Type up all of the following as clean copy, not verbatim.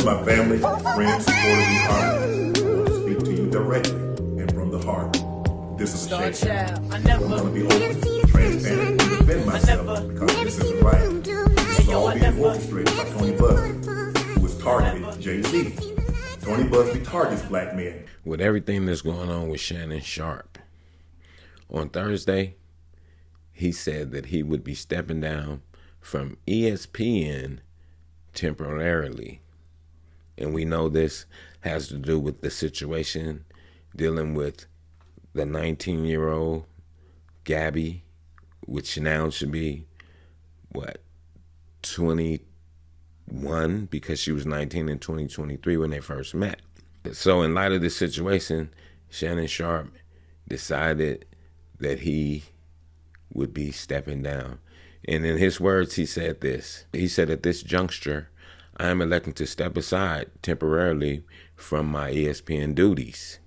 my family, friends, supporters, and colleagues, I want to speak to you directly and from the heart. This is a shame. I'm going to be open, transparent, and defend myself because this isn't right. This is all being orchestrated by Tony Busby, who has targeted Jay-Z. Tony Busby targets black men. With everything that's going on with Shannon Sharpe, on Thursday, he said that he would be stepping down from ESPN temporarily. And we know this has to do with the situation dealing with the 19-year-old Gabby, which now should be, 21, because she was 19 in 2023 when they first met. So in light of this situation, Shannon Sharpe decided that he would be stepping down. And in his words, he said this. He said, at this juncture, I am electing to step aside temporarily from my ESPN duties.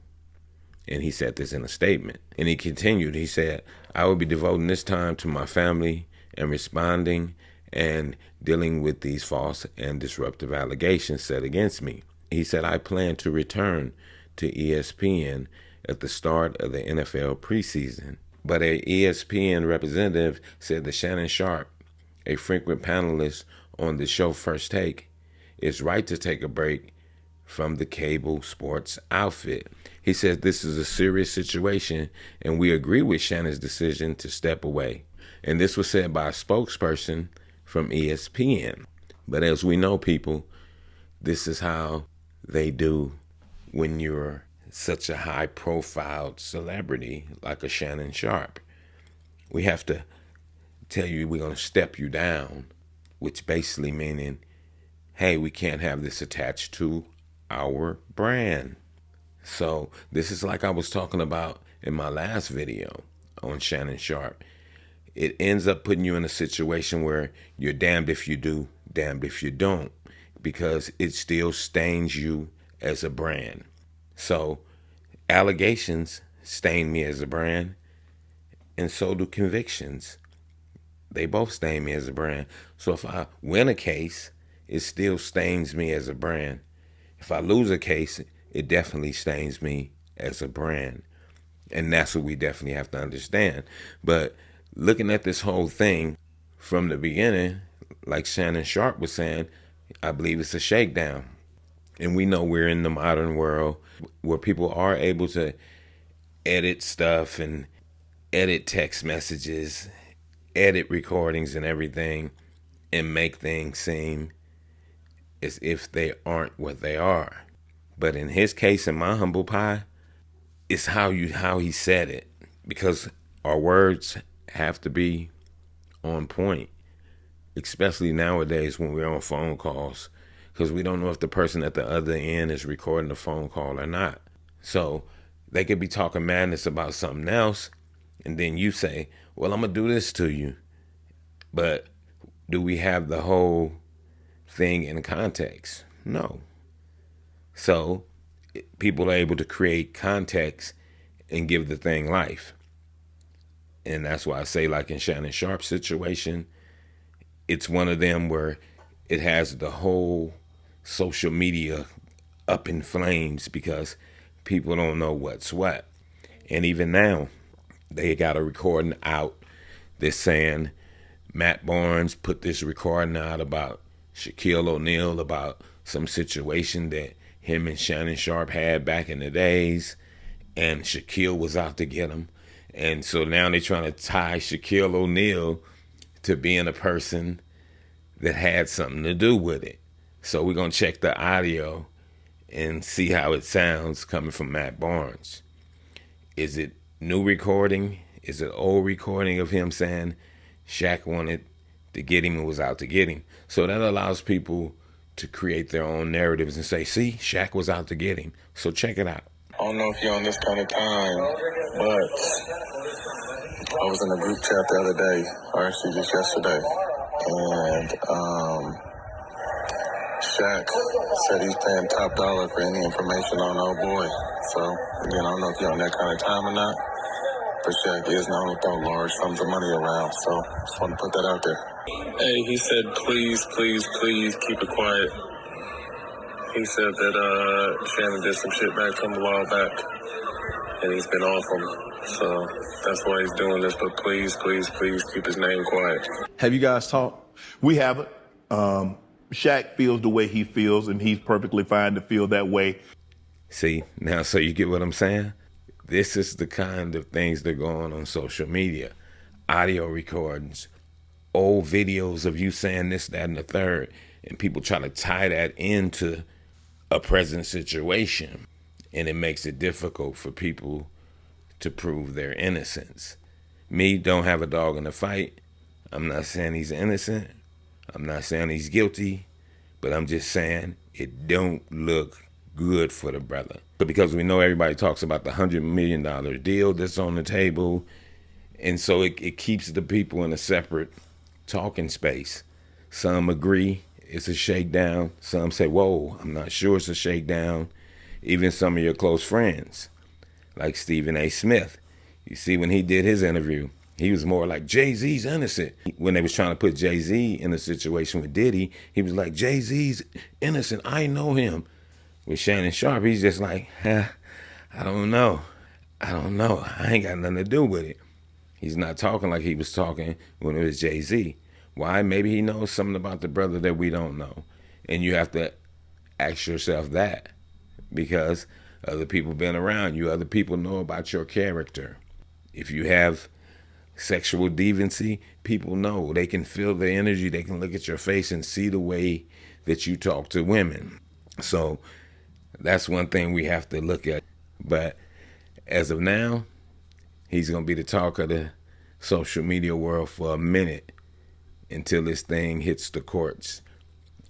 And he said this in a statement. And he continued, he said, I will be devoting this time to my family and responding and dealing with these false and disruptive allegations set against me. He said, I plan to return to ESPN at the start of the NFL preseason. But an ESPN representative said that Shannon Sharpe, a frequent panelist on the show First Take, is right to take a break from the cable sports outfit. He says this is a serious situation, and we agree with Shannon's decision to step away. And this was said by a spokesperson from ESPN. But as we know, people, this is how they do when you're such a high-profile celebrity like a Shannon Sharpe. We have to tell you we're going to step you down, which basically meaning, hey, we can't have this attached to our brand. So this is like I was talking about in my last video on Shannon Sharpe. It ends up putting you in a situation where you're damned if you do, damned if you don't, because it still stains you as a brand. So allegations stain me as a brand, and so do convictions. They both stain me as a brand. So if I win a case, it still stains me as a brand. If I lose a case, it definitely stains me as a brand. And that's what we definitely have to understand. But looking at this whole thing from the beginning, like Shannon Sharpe was saying, I believe it's a shakedown. And we know we're in the modern world where people are able to edit stuff and edit text messages, edit recordings and everything, and make things seem as if they aren't what they are. But in his case, in my humble pie, it's how he said it, because our words have to be on point, especially nowadays when we're on phone calls, because we don't know if the person at the other end is recording the phone call or not. So they could be talking madness about something else, and then you say, well, I'm going to do this to you. But do we have the whole thing in context? No. So people are able to create context and give the thing life. And that's why I say, like in Shannon Sharpe's situation, it's one of them where it has the whole social media up in flames because people don't know what's what. And even now, they got a recording out that's saying Matt Barnes put this recording out about Shaquille O'Neal, about some situation that him and Shannon Sharpe had back in the days, and Shaquille was out to get him. And so now they're trying to tie Shaquille O'Neal to being a person that had something to do with it. So we're going to check the audio and see how it sounds coming from Matt Barnes. Is it new recording? Is it old recording of him saying Shaq wanted to get him and was out to get him? So that allows people to create their own narratives and say, see, Shaq was out to get him. So check it out. I don't know if you're on this kind of time, but I was in a group chat the other day, or actually just yesterday, and Shaq said he's paying top dollar for any information on old boy. So, again, I don't know if you're on that kind of time or not, but Shaq is known to throw large sums of money around, so just want to put that out there. Hey, he said, please, please, please keep it quiet. He said that Shannon did some shit back to him a while back, and he's been off him. So that's why he's doing this. But please, please, please keep his name quiet. Have you guys talked? We haven't. Shaq feels the way he feels, and he's perfectly fine to feel that way. See, now, so you get what I'm saying? This is the kind of things that go on social media. Audio recordings, old videos of you saying this, that, and the third, and people try to tie that into a present situation, and it makes it difficult for people to prove their innocence. Me, don't have a dog in the fight. I'm not saying he's innocent. I'm not saying he's guilty, but I'm just saying it don't look good for the brother. But because we know everybody talks about the $100 million deal that's on the table, and so it keeps the people in a separate talking space. Some agree it's a shakedown. Some say, whoa, I'm not sure it's a shakedown. Even some of your close friends, like Stephen A. Smith. You see, when he did his interview, he was more like, Jay-Z's innocent. When they was trying to put Jay-Z in a situation with Diddy, he was like, Jay-Z's innocent. I know him. With Shannon Sharpe, he's just like, I don't know. I ain't got nothing to do with it. He's not talking like he was talking when it was Jay-Z. Why? Maybe he knows something about the brother that we don't know. And you have to ask yourself that, because other people been around you. Other people know about your character. If you have sexual deviancy, people know. They can feel the energy. They can look at your face and see the way that you talk to women. So that's one thing we have to look at. But as of now, he's going to be the talk of the social media world for a minute until this thing hits the courts.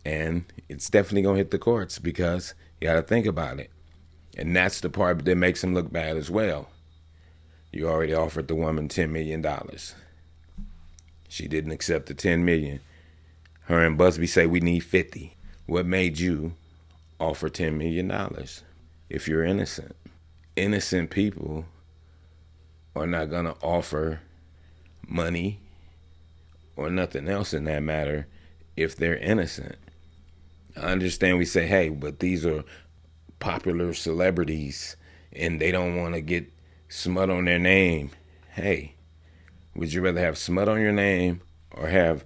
And it's definitely going to hit the courts, because you got to think about it. And that's the part that makes him look bad as well. You already offered the woman $10 million. She didn't accept the $10 million. Her and Busby say we need 50. What made you offer $10 million if you're innocent? Innocent people are not going to offer money or nothing else in that matter if they're innocent. I understand we say, hey, but these are popular celebrities and they don't want to get smut on their name. Hey, would you rather have smut on your name or have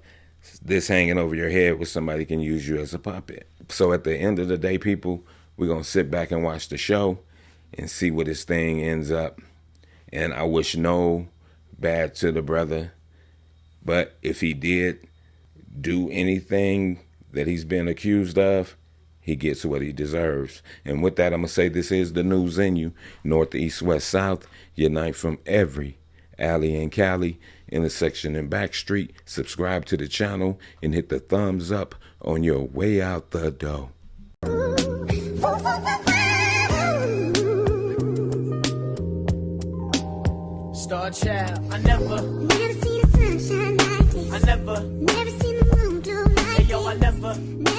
this hanging over your head where somebody can use you as a puppet? So at the end of the day, people, we're going to sit back and watch the show and see where this thing ends up. And I wish no bad to the brother. But if he did do anything that he's been accused of, he gets what he deserves. And with that, I'm going to say this is the news in you. North, east, west, south. Unite from every alley and Cali, intersection and back street. Subscribe to the channel and hit the thumbs up on your way out the door. Star child, I never see the sunshine like this. I never seen the moon glow like hey yo, I never this.